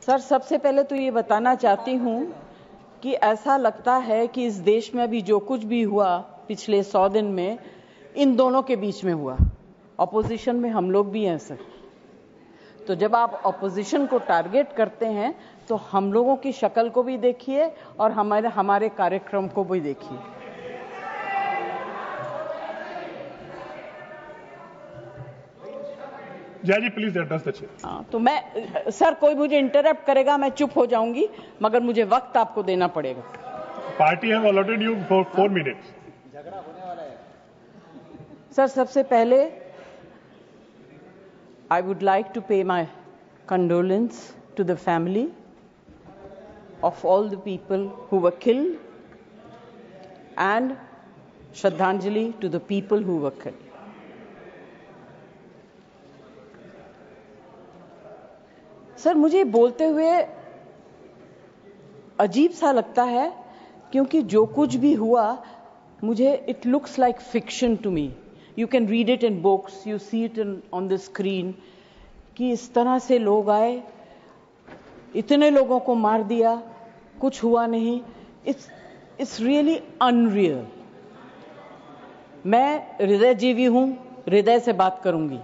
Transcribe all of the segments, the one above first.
Sir, सबसे पहले तो ये बताना चाहती हूँ कि ऐसा लगता है कि इस देश में अभी जो कुछ भी हुआ पिछले 100 दिन में इन दोनों के बीच में हुआ। ऑपोजिशन में हम लोग भी हैं सर। तो जब आप ऑपोजिशन को टारगेट करते हैं तो हम लोगों की शक्ल को भी देखिए और हमारे कार्यक्रम को भी देखिए। जय जी, प्लीज एड्रेस द चेयर। तो मैं सर, कोई मुझे इंटरप्ट करेगा मैं चुप हो जाऊंगी, मगर मुझे वक्त आपको देना पड़ेगा। Party have allotted you for 4 minutes. झगड़ा होने वाला है सर, सबसे पहले I would like to pay my condolence to the family of all the people who were killed and Shraddhanjali to the people who were killed. Sir, मुझे बोलते हुए अजीब सा लगता है क्योंकि जो कुछ भी हुआ मुझे it looks like fiction to me. You can read it in books, you see it on the screen कि इस तरह से लोग आए, इतने लोगों को मार दिया, कुछ हुआ नहीं। It's really unreal. मैं हृदयजीवी हूं, हृदय से बात करूंगी।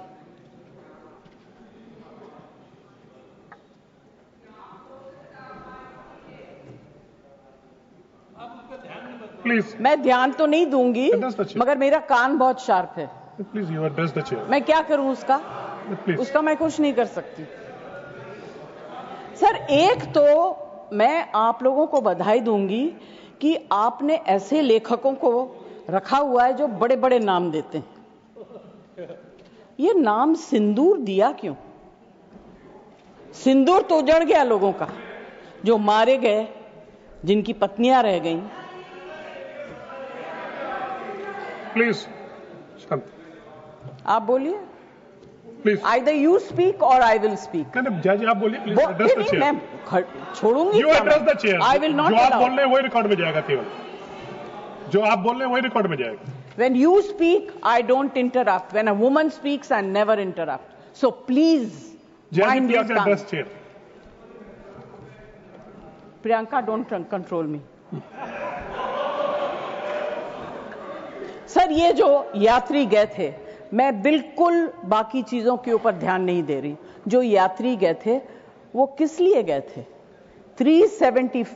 प्लीज, मैं ध्यान तो नहीं दूंगी मगर मेरा कान बहुत शार्प है। Please you address the chair. मैं क्या करूं उसका? उसका मैं कुछ नहीं कर सकती। सर, एक तो मैं आप लोगों को बधाई दूंगी कि आपने ऐसे लेखकों को रखा हुआ है जो बड़े बड़े नाम देते हैं। ये नाम सिंदूर दिया क्यों? सिंदूर तो उजड़ गया लोगों का, जो मारे गए, जिनकी पत्नियां रह गईं। प्लीज शांत, आप बोलिए। Please Either you speak or I will speak. नहीं, जय जी आप बोलिए। Please address the chair. मैं छोड़ूंगी। You address the chair. I will not जो आप allow. बोल रहे हैं वही रिकॉर्ड में जाएगा। केवल जो आप बोल रहे हैं वही रिकॉर्ड में जाएगा। When you speak, I don't interrupt. When a woman speaks, I never interrupt. So please जय जी mind your please tongue. Address chair. Priyanka, don't control me. Sir, ये जो यात्री गए थे, मैं बिल्कुल बाकी चीजों के ऊपर ध्यान नहीं दे रही। जो यात्री गए थे वो किस लिए गए थे? 370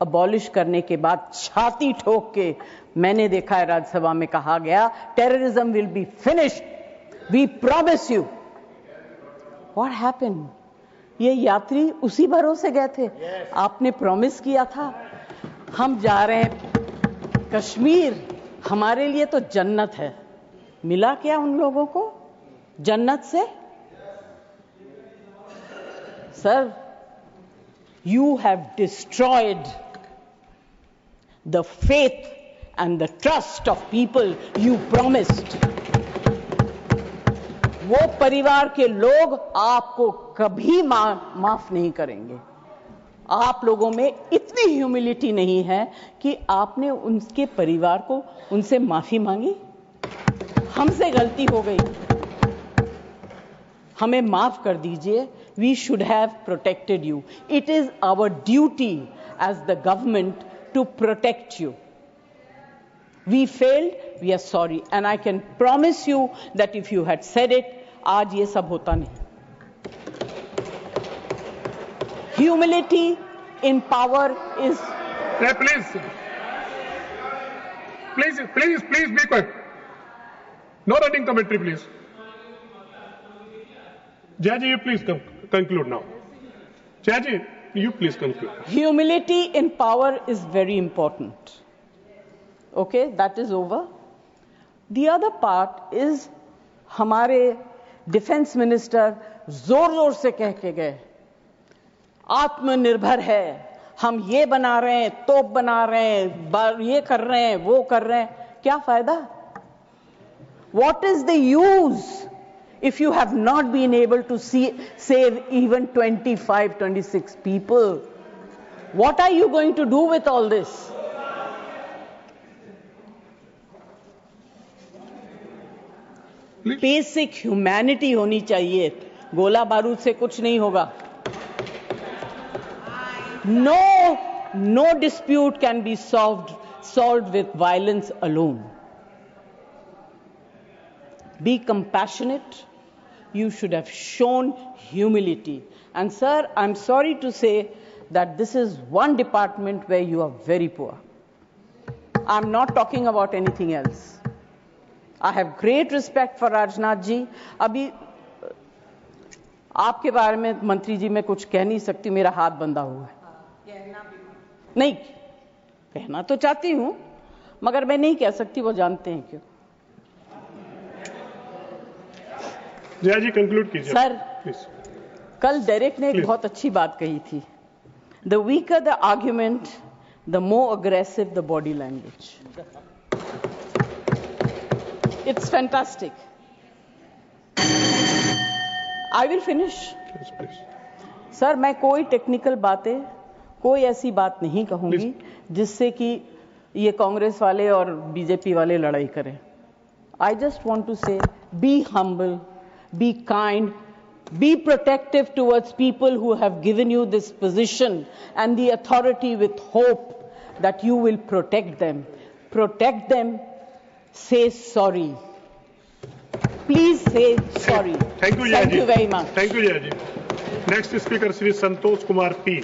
अबॉलिश करने के बाद छाती ठोक के मैंने देखा है राज्यसभा में कहा गया, terrorism will be finished, we promise you. What happened? ये यात्री उसी भरोसे गए थे। आपने प्रॉमिस किया था हम जा रहे हैं कश्मीर, हमारे लिए तो जन्नत है। मिला क्या उन लोगों को जन्नत से? Sir, you have destroyed the faith and the trust of people you promised. वो परिवार के लोग आपको कभी माफ नहीं करेंगे। आप लोगों में इतनी ह्यूमिलिटी नहीं है कि आपने उनके परिवार को उनसे माफी मांगी। हमसे गलती हो गई, हमें माफ कर दीजिए। We should have protected you. It is our duty as the government to protect you. We failed, we are sorry. And I can promise you that if you had said it, आज ये सब होता नहीं। Humility in power is... Please be quiet. No running commentary, please. Jai ji, you please conclude now. Jai ji, you please conclude. Humility in power is very important. Okay, that is over. The other part is हमारे defence minister जोर जोर से कह के गए आत्मनिर्भर है, हम ये बना रहे हैं, तोप बना रहे हैं, ये कर रहे हैं, वो कर रहे हैं। क्या फायदा? What is the use if you have not been able to save even 25, 26 people? What are you going to do with all this? Basic humanity होनी चाहिए। गोला बारूद से कुछ नहीं होगा। No dispute can be solved with violence alone. Be compassionate. You should have shown humility. And sir, I'm sorry to say that this is one department where you are very poor. I'm not talking about anything else. I have great respect for Rajnath ji. अभी आपके बारे में मंत्री जी मैं कुछ कह नहीं सकती, मेरा हाथ बंधा हुआ है। नहीं कहना तो चाहती हूं, मगर मैं नहीं कह सकती, वो जानते हैं क्यों। जया जी कंक्लूड कीजिए सर प्लीज। कल डेरेक ने एक बहुत अच्छी बात कही थी, the weaker the argument the more aggressive the body language. It's fantastic. I will finish. Sir मैं कोई टेक्निकल बातें, कोई ऐसी बात नहीं कहूंगी जिससे कि ये कांग्रेस वाले और बीजेपी वाले लड़ाई करें। आई जस्ट वांट टू से be humble, be kind, be protective towards people who have given you this position and the authority, with hope that you will protect them. Protect them. Say sorry. Please say sorry. Thank you, Jaya ji. Thank you very much. Thank you, Jaya ji. Next speaker, Shri Santosh Kumar P.